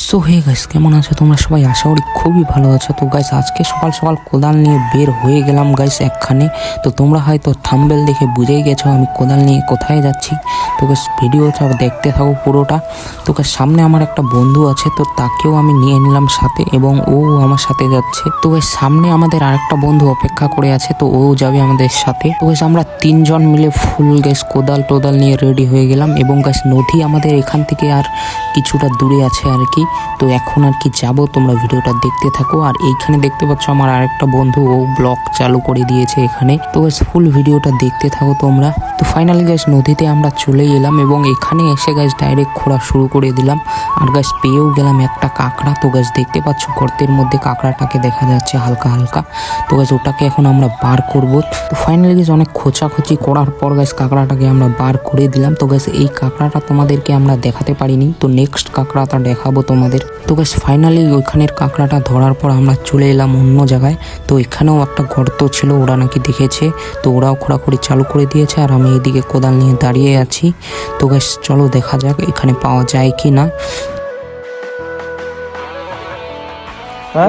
So hey guys, কেমন আছো তোমরা সবাই? আশা করি খুবই ভালো আছো। তো গাইস আজকে সকাল সকাল কোদাল নিয়ে বের হয়ে গেলাম গাইস একখানে। তো তোমরা হয়তো থাম্বনেল দেখে বুঝেই গেছো আমি কোদাল নিয়ে কোথায় যাচ্ছি। তো গাইস ভিডিওটা দেখতে থাকো পুরোটা। তো গাইস সামনে আমার একটা বন্ধু আছে, তো তাকেও আমি নিয়ে নিলাম সাথে এবং ও আমার সাথে যাচ্ছে। তো গাইস সামনে আমাদের আরেকটা বন্ধু অপেক্ষা করে আছে, তো ও যাবে আমাদের সাথে। তো গাইস আমরা তিনজন মিলে ফুল গাইস কোদাল টোদাল নিয়ে রেডি হয়ে গেলাম এবং গাইস নদী আমাদের এখান থেকে আর কিছুটা দূরে আছে আর কি। তো এখন আর কি যাব, তোমরা ভিডিওটা দেখতে থাকো। আর এইখানে দেখতে পাচ্ছ আমার আরেকটা বন্ধু, ও ব্লগ চালু করে দিয়েছে এখানে। তো গাইস ফুল ভিডিওটা দেখতে থাকো তোমরা। তো ফাইনালি গাইস নদীতে আমরা চলে এলাম এবং এখানে এসে গাইস ডাইরেক্ট ঘোরা শুরু করে দিলাম। আর গাইস পেয়েও গেলাম একটা কাঁকড়া। তো গাইস দেখতে পাচ্ছ গর্তের মধ্যে কাঁকড়াটাকে দেখা যাচ্ছে হালকা হালকা। তো গাইস ওটাকে এখন আমরা বার করব। তো ফাইনালি গাইস অনেক খোঁচাখুচি করার পর গাইস কাঁকড়াটাকে আমরা বার করে দিলাম। তো গাইস এই কাঁকড়াটা তোমাদেরকে আমরা দেখাতে পারিনি, তো নেক্সট কাঁকড়াটা দেখাবো তোমাদের। তো গাইস ফাইনালি ওইখানের কাঁকড়াটা ধরার পর আমরা চলে এলাম অন্য জায়গায়। তো এখানেও একটা গর্ত ছিল, ওরা নাকি দেখেছে, তো ওরাও খোঁড়াখুড়ি চালু করে দিয়েছে আর আমি এদিকে কোদাল নিয়ে দাঁড়িয়ে আছি। তো গাইস চলো দেখা যাক এখানে পাওয়া যায় কি না।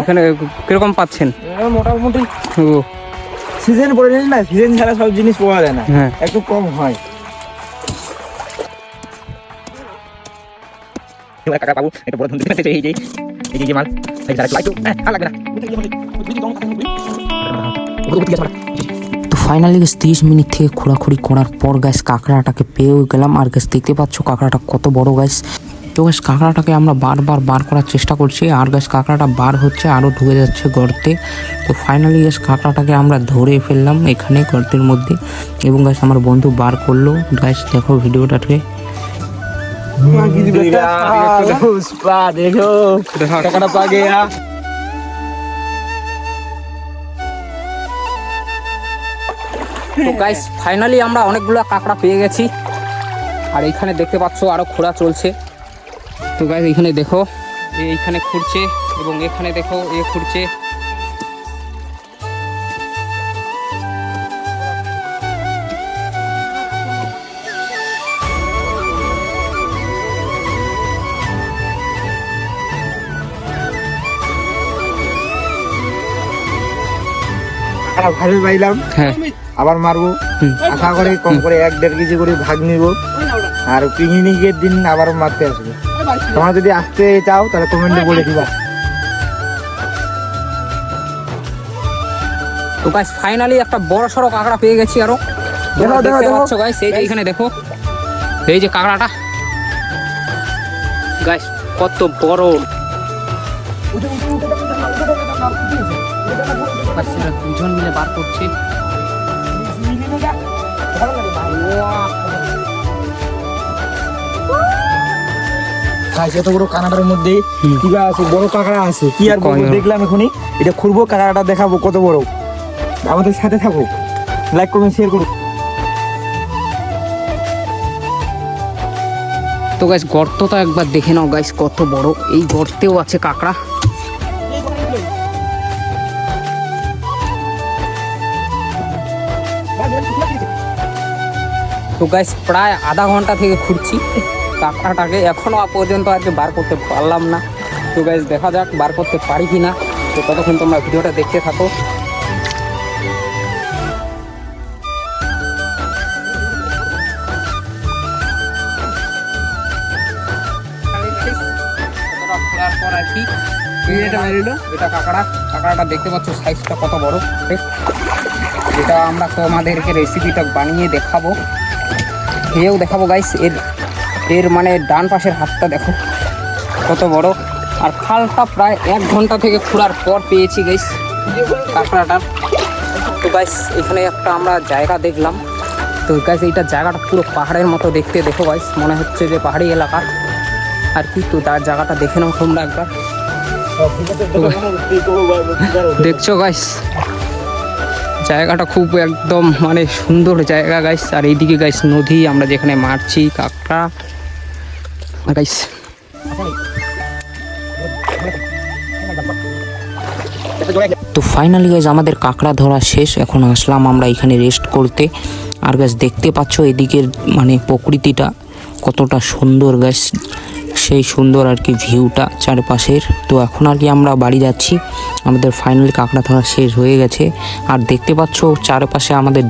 এখানে কিরকম পাচ্ছেন? মোটামুটি সিজন পড়ে যায় না, সিজন ছাড়া সব জিনিস পাওয়া যায় না, একটু কম হয়। কাকা বাবু এটা বড় ধরতে এই যে এই যে মাল এই যারা লাইটো আর লাগবে না। তো ফাইনালি গাইস 30 মিনিট থেকে খোঁড়াখুড়ি করার পর গাইস কাঁকড়াটাকে পেয়েও গেলাম। আর গাইস দেখতে পাচ্ছ কাঁকড়াটা কত বড় গাইস। তো গাইস কাঁকড়াটাকে আমরা বারবার বার করার চেষ্টা করছি আর গাইস কাঁকড়াটা বার হচ্ছে, আরও ঢুকে যাচ্ছে গর্তে। তো ফাইনালি গাইস কাঁকড়াটাকে আমরা ধরে ফেললাম এখানে গর্তের মধ্যে এবং গাইস আমার বন্ধু বার করলো। গাইস দেখো ভিডিওটাকে। দেখো টাকাটা পা গেয়া। তো গাইস ফাইনালি আমরা অনেকগুলো কাঁকড়া পেয়ে গেছি আর এইখানে দেখতে পাচ্ছ আরো খোঁড়া চলছে। তো গাইস এইখানে দেখো এইখানে খুঁড়ছে এবং এখানে দেখো এ খুঁড়ছে। ভালো পাইলাম, হ্যাঁ আবার মারবো। আশা করে কম করে 1-1.5 কেজি করে ভাগ নিব আর পিকনিকের দিন আবার মারতে আসবো। তোমরা যদি আসতে চাও তাহলে কমেন্টে বলে দিবা। তো গাইস ফাইনালি একটা বড় সড়ো কাঁকড়া পেয়ে গেছি আরো। দেখো দেখো দেখো গাইস এই যে এখানে দেখো এই যে কাঁকড়াটা গাইস কত বড়। দুজন মিলে বার করছে। এত বড় কাঁকড়ার মধ্যে কি আছে, বড় কাঁকড়া আছে কি আর বলবো। দেখলাম এখনই এটা খুঁড়বো, কাঁকড়াটা দেখাবো কত বড়। আমাদের সাথে থাকো, লাইক করুন, শেয়ার করুন। তো গাইস গর্তটা একবার দেখে নাও গাইস কত বড়। এই গর্তেও আছে কাঁকড়া। তো গাইস প্রায় আধা ঘন্টা থেকে খুঁড়ছি কাঁকড়াটাকে, এখনো পর্যন্ত আর কি বার করতে পারলাম না। তো গাইস দেখা যাক বার করতে পারি কি না। তো ততক্ষণ তোমরা ভিডিওটা দেখতে থাকো। এটা কাঁকড়াটা দেখতে পাচ্ছ সাইজটা কত বড়। এটা আমরা তোমাদেরকে রেসিপিটা বানিয়ে দেখাবো, খেয়েও দেখাবো গাইস। এর মানে ডান পাশের হাতটা দেখো কত বড়। আর খালটা প্রায় 1 ঘন্টা থেকে খোঁড়ার পর পেয়েছি গাইস কাঁকড়াটার। তো গাইস এখানে একটা আমরা জায়গা দেখলাম। তো গাইস এইটা জায়গাটা পুরো পাহাড়ের মতো দেখতে, দেখো গাইস মনে হচ্ছে যে পাহাড়ি এলাকা আর কি। তো তার জায়গাটা দেখে নাও তোমরা একবার। দেখছো গাইস জায়গাটা খুব একদম মানে সুন্দর জায়গা গাইস। আর এইদিকে গাইস নদী, আমরা যেখানে মারছি কাঁকড়া গাইস। তো ফাইনালি গাইস আমাদের কাঁকড়া ধরা শেষ, এখন আসলাম আমরা এখানে রেস্ট করতে। আর গাইস দেখতে পাচ্ছ এদিকের মানে প্রকৃতিটা কতটা সুন্দর গাইস, সেই সুন্দর আর কি ভিউটা চারপাশের। তো এখন আর কি আমরা বাড়ি যাচ্ছি, আমাদের ফাইনালি কাঁকড়া ধরা শেষ হয়ে গেছে। আর দেখতে পাচ্ছ চারপাশে আমাদের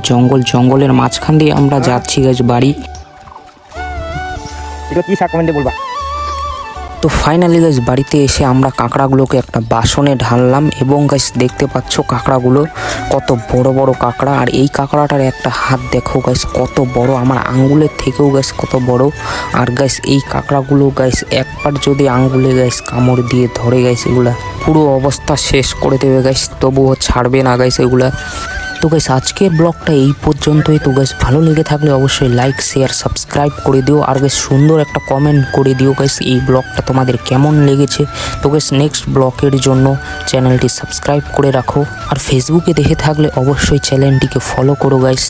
জঙ্গলের মাঝখান দিয়ে আমরা যাচ্ছি গাইস বাড়ি। এটা কি শাক কমেন্টে বলবা। তো ফাইনালি গাইস বাড়িতে এসে আমরা কাঁকড়াগুলোকে একটা বাসনে ঢাললাম এবং গাইস দেখতে পাচ্ছ কাঁকড়াগুলো কত বড় বড় কাঁকড়া। আর এই কাঁকড়াটার একটা হাত দেখো গাইস কত বড়, আমার আঙ্গুলের থেকেও গাইস কত বড়। আর গাইস এই কাঁকড়াগুলো গাইস একবার যদি আঙ্গুলে গাইস কামড় দিয়ে ধরে গাইস এগুলা পুরো অবস্থা শেষ করে দেবে গাইস, তবুও ছাড়বে না গাইস এগুলা। তো গাইস আজকের ব্লগটা এই পর্যন্তই। তো গাইস ভালো লেগে থাকলে অবশ্যই লাইক শেয়ার সাবস্ক্রাইব করে দিও। আর গাইস সুন্দর একটা কমেন্ট করে দিও গাইস এই ব্লগটা তোমাদের কেমন লেগেছে। তো গাইস নেক্সট ব্লগের জন্য চ্যানেলটি সাবস্ক্রাইব করে রাখো। আর ফেসবুকে দেখে থাকলে অবশ্যই চ্যানেলটিকে ফলো করো গাইস।